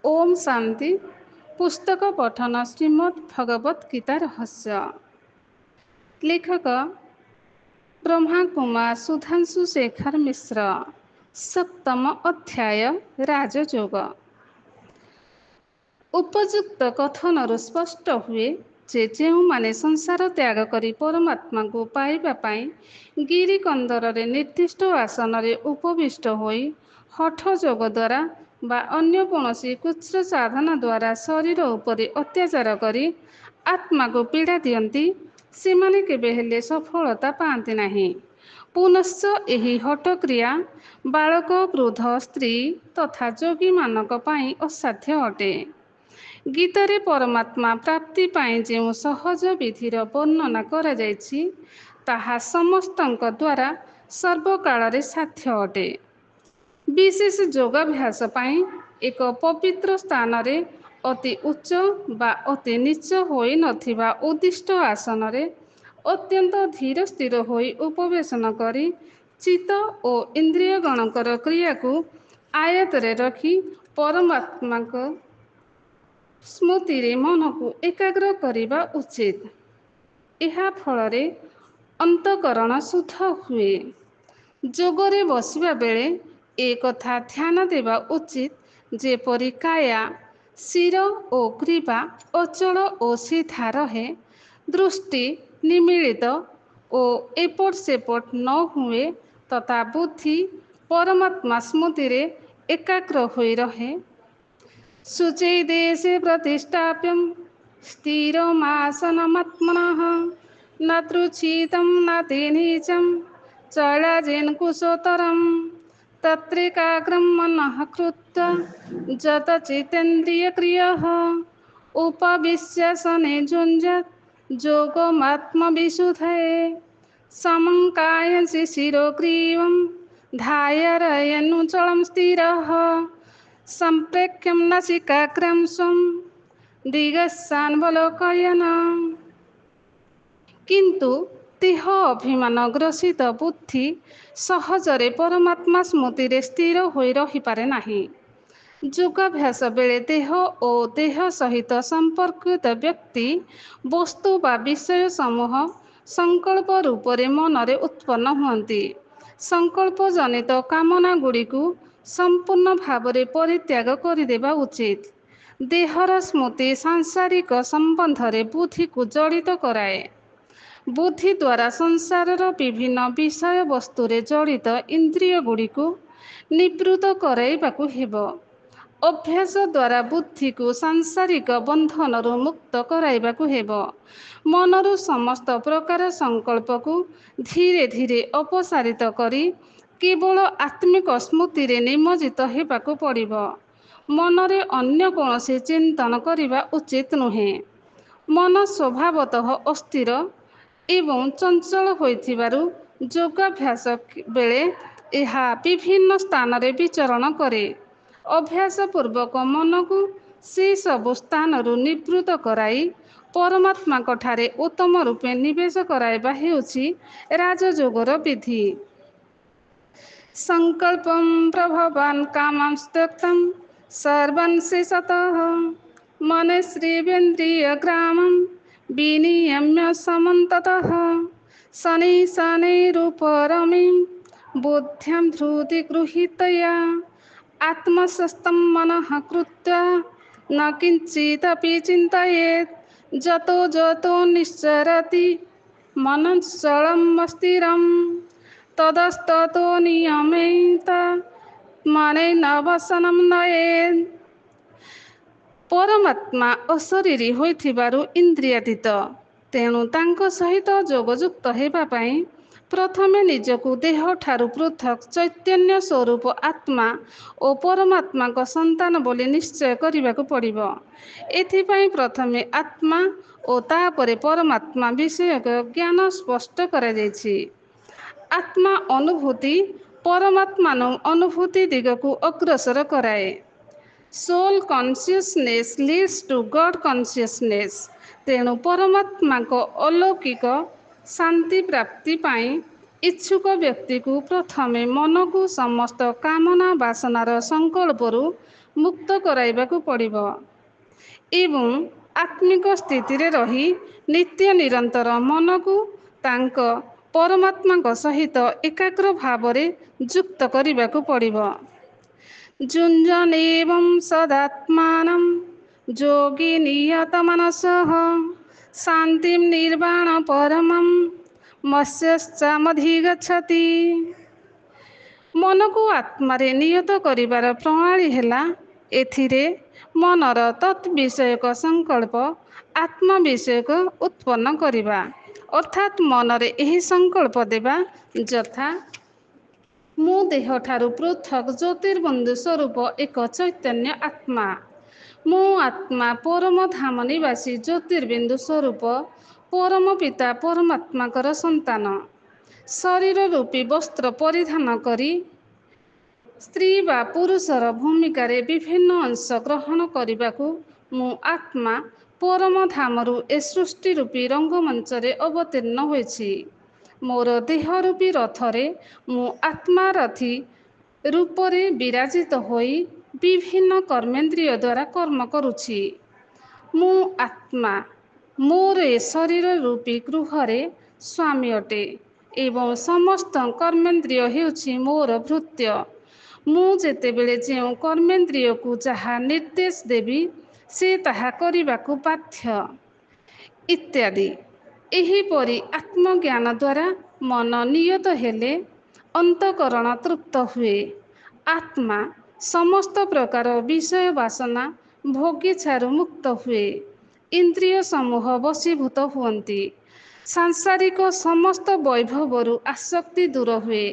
ओम शांति। पुस्तक पठन श्रीमद् भगवत गीता रहस्य। लेखक ब्रह्मा कुमार सुधांशु शेखर मिश्र। सप्तम अध्याय राजयोग। उपयुक्त कथन स्पष्ट हुए जे जेउमाने संसार त्याग करी परमात्मा को पाइबा पाई गिरी कंदर निर्दिष्ट आसन रे उपविष्ट होई हठ जोग द्वारा बा अन्य कौनसी कुच्र साधना द्वारा शरीर उपरे अत्याचार करी आत्मा को पीड़ा दियंती सेमाने केबे हेले सफलता पाते नहीं। पुनश्च एही हठ क्रिया बालक वृद्ध स्त्री तथा जोगी मानक पाई असाध्य अटे। गीतारे परमात्मा प्राप्ति पाई जो सहज विधिर वर्णना करा जायछि ताहा समस्तंक द्वारा सर्वकाल साध्य अटे। विशेष योगाभ्यास पाई एक पवित्र स्थान रे अति उच्च बा अति नीच होई नथिबा उद्दिष्ट आसन रे अत्यंत धीर स्थिर होई उपवेशन करी चित्त और इंद्रिय गणकर क्रिया को आयत रे रखी परमात्मा को स्मृति रे मन को एकाग्र करिबा उचित। एहा फलरे अंतकरण शुद्ध हुए। जोगरे बसिबा बेले एक कथा ध्यान देवा उचित जेपरि काया शिर और ग्रीवा अचल और सीधा रहे, दृष्टि निमिलित और एपट सेपट न हुए तथा बुद्धि परमात्मा स्मृति रे एकाग्र होई रहे। शुचि देशे प्रतिष्ठाप्यं स्थिरमासनमात्मनः न तृच्छितं न तेनीचं चलाजेन कुशोत्तरं तत्रैकाग्रं मनः कृत्वा जतचितेन्द्रियक्रियः उपविश्य शनैः युञ्जत् योगमात्मविशुद्धये समं कायंसि शिरोग्रीवं ध्यायरयनुचलं स्थिरः संप्रेक्ष्यं नासिकाग्रं स्वं दिगस्सान्वलोकयन्। किंतु देह अभिमान ग्रसित बुद्धि सहजरे परमात्मा स्मृति रे स्थिर होई रही पारे नाही। योगाभ्यास बेले देह और देह सहित संपर्कित व्यक्ति वस्तु बा विषय समूह संकल्प रूप रे मन रे उत्पन्न हुअन्ति। संकल्प जनित कामना गुड़ी को संपूर्ण भाव रे परित्याग करिदेवा उचित। देहर स्मृति सांसारिक संबंध रे बुद्धि को जड़ित कराए। बुद्धि द्वारा संसारर विभिन्न विषय वस्तु रे जड़ित इंद्रिय गुड़ी को निवृत्त कराइबाकु हेबो। अभ्यास द्वारा बुद्धि को सांसारिक बंधन मुक्त कराइबाकु हेबो। मनरु समस्त प्रकार संकल्प को धीरे धीरे अपसारित करी केवल आत्मिक स्मृति रे निमज्जित हेबाकु पड़िबो। मनरे अन्य कौनसी चिंतन करिबा उचित नुहे। मन स्वभावतः अस्थिर एवं चंचल होइथिबारु योगाभ्यास बेले एहा विभिन्न स्थान रे विचरण करे। अभ्यास पूर्वक मन को से सब स्थान निवृत्त कराई परमात्मा कठारे उत्तम रूपे निवेश कराइबा हेउछि राजयोगर विधि। संकल्पं प्रभवान् कामं त्यक्तं सर्वं शेषतः मन श्रीवेन्द्रिय ग्रामं विनियम्य समन्ततः शनै शनैरुपरमिं बुद्ध्यां धृति गृहीतया आत्मस्थं मनः कृत्वा न किंचिदपि चिन्तयेत् जतो जतो निश्चरति मनश्चलम् अस्थिरं ततस्ततो नियमेत मनेन वसनं नयेत्। परमात्मा अशरीरी होइथिबारु इंद्रियातीत, तेणु तांको सहित जोगयुक्त हेबा पाई प्रथमे निजकु देह ठारु पृथक चैतन्य स्वरूप आत्मा और परमात्मा को संतान बोली निश्चय करिबाकु पड़िबो। एथिपाई प्रथमे आत्मा और तापरे परमात्मा विषय ज्ञान स्पष्ट करा जायछि। आत्मा अनुभूति परमात्मा अनुभूति दिगकु अग्रसर कराए। Soul consciousness leads to God consciousness. तेणु परमात्मा को अलौकिक शांति प्राप्ति पाई ଇଚ୍ଛୁକ ବ୍ୟକ୍ତିକୁ ପ୍ରଥମେ ମନକୁ ସମସ୍ତ କାମନା ବାସନାର ସଂକଳ୍ପରୁ ମୁକ୍ତ କରାଇବାକୁ ପଡ଼ିବ ଏବଂ ଆତ୍ମିକ ସ୍ଥିତିରେ ରହି ନିତ୍ୟ ନିରନ୍ତର ମନକୁ ତାଙ୍କ ପରମାତ୍ମାଙ୍କ ସହିତ ଏକାଗ୍ର ଭାବରେ ଯୁକ୍ତ କରିବାକୁ ପଡ଼ିବ। ଯୁଞ୍ଜନେବଂ ସଦାତ୍ମାନଂ ଯୋଗୀ ନିୟତ ମାନସଃ ଶାନ୍ତିଂ ନିର୍ବାଣ ପରମଂ ମସ୍ୟଶ୍ଚାମଧିଗଚ୍ଛତି। ମନକୁ ଆତ୍ମାରେ ନିୟତ କରିବାର ପ୍ରଣାଳୀ ହେଲା ଏଥିରେ ମନର ତତ୍ ବିଷୟକ ସଂକଳ୍ପ ଆତ୍ମା ବିଷୟକ ଉତ୍ପନ୍ନ କରିବା ଅର୍ଥାତ୍ ମନରେ ଏହି ସଂକଳ୍ପ ଦେବା ଯଥା ମୁଁ ଦେହଠାରୁ ପୃଥକ୍ ଜ୍ୟୋତିର୍ବିନ୍ଦୁ ସ୍ୱରୂପ ଏକ ଚୈତନ୍ୟ ଆତ୍ମା। ମୁଁ ଆତ୍ମା ପରମ ଧାମ ନିବାସୀ ଜ୍ୟୋତିର୍ବିନ୍ଦୁ ସ୍ୱରୂପ ପରମ ପିତା ପରମାତ୍ମାଙ୍କର ସନ୍ତାନ। ଶରୀର ରୂପୀ ବସ୍ତ୍ର ପରିଧାନ କରି ସ୍ତ୍ରୀ ବା ପୁରୁଷର ଭୂମିକାରେ ବିଭିନ୍ନ ଅଂଶ ଗ୍ରହଣ କରିବାକୁ ମୁଁ ଆତ୍ମା ପରମ ଧାମରୁ ଏ ସୃଷ୍ଟି ରୂପୀ ରଙ୍ଗମଞ୍ଚରେ ଅବତୀର୍ଣ୍ଣ ହୋଇଛି। ମୋର ଦେହ ରୂପୀ ରଥରେ ମୁଁ ଆତ୍ମାରଥୀ ରୂପରେ ବିରାଜିତ ହୋଇ ବିଭିନ୍ନ କର୍ମେନ୍ଦ୍ରିୟ ଦ୍ୱାରା କର୍ମ କରୁଛି। ମୁଁ ଆତ୍ମା ମୋର ଏ ଶରୀର ରୂପୀ ଗୃହରେ ସ୍ୱାମୀ ଅଟେ ଏବଂ ସମସ୍ତ କର୍ମେନ୍ଦ୍ରିୟ ହେଉଛି ମୋର ଭୃତ୍ୟ। ମୁଁ ଯେତେବେଳେ ଯେଉଁ କର୍ମେନ୍ଦ୍ରିୟକୁ ଯାହା ନିର୍ଦ୍ଦେଶ ଦେବି ସେ ତାହା କରିବାକୁ ବାଧ୍ୟ ଇତ୍ୟାଦି। ଏହିପରି ଆତ୍ମଜ୍ଞାନ ଦ୍ୱାରା ମନ ନିୟତ ହେଲେ ଅନ୍ତଃକରଣ ତୃପ୍ତ ହୁଏ। ଆତ୍ମା ସମସ୍ତ ପ୍ରକାର ବିଷୟ ବାସନା ଭୋଗିଚ୍ଛାରୁ ମୁକ୍ତ ହୁଏ। ଇନ୍ଦ୍ରିୟ ସମୂହ ବଶୀଭୂତ ହୁଅନ୍ତି। ସାଂସାରିକ ସମସ୍ତ ବୈଭବରୁ ଆସକ୍ତି ଦୂର ହୁଏ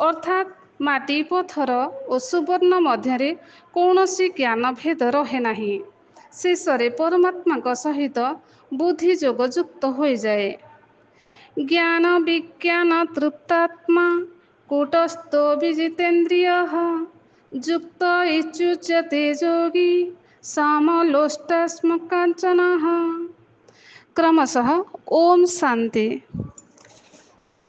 ଅର୍ଥାତ୍ ମାଟି ପଥର ଓ ସୁବର୍ଣ୍ଣ ମଧ୍ୟରେ କୌଣସି ଜ୍ଞାନ ଭେଦ ରହେ ନାହିଁ। ଶେଷରେ ପରମାତ୍ମାଙ୍କ ସହିତ ବୁଦ୍ଧି ଯୋଗ ଯୁକ୍ତ ହୋଇଯାଏ। ଜ୍ଞାନ ବିଜ୍ଞାନ ତୃପ୍ତାତ୍ମା କୂଟସ୍ଥୋ ବିଜିତେନ୍ଦ୍ରିୟଃ ଯୁକ୍ତ ଇତ୍ୟୁଚ୍ୟତେ ଯୋଗୀ ସମଲୋଷ୍ଟାଶ୍ମକାଞ୍ଚନଃ। କ୍ରମଶଃ ଓମ୍ ଶାନ୍ତି।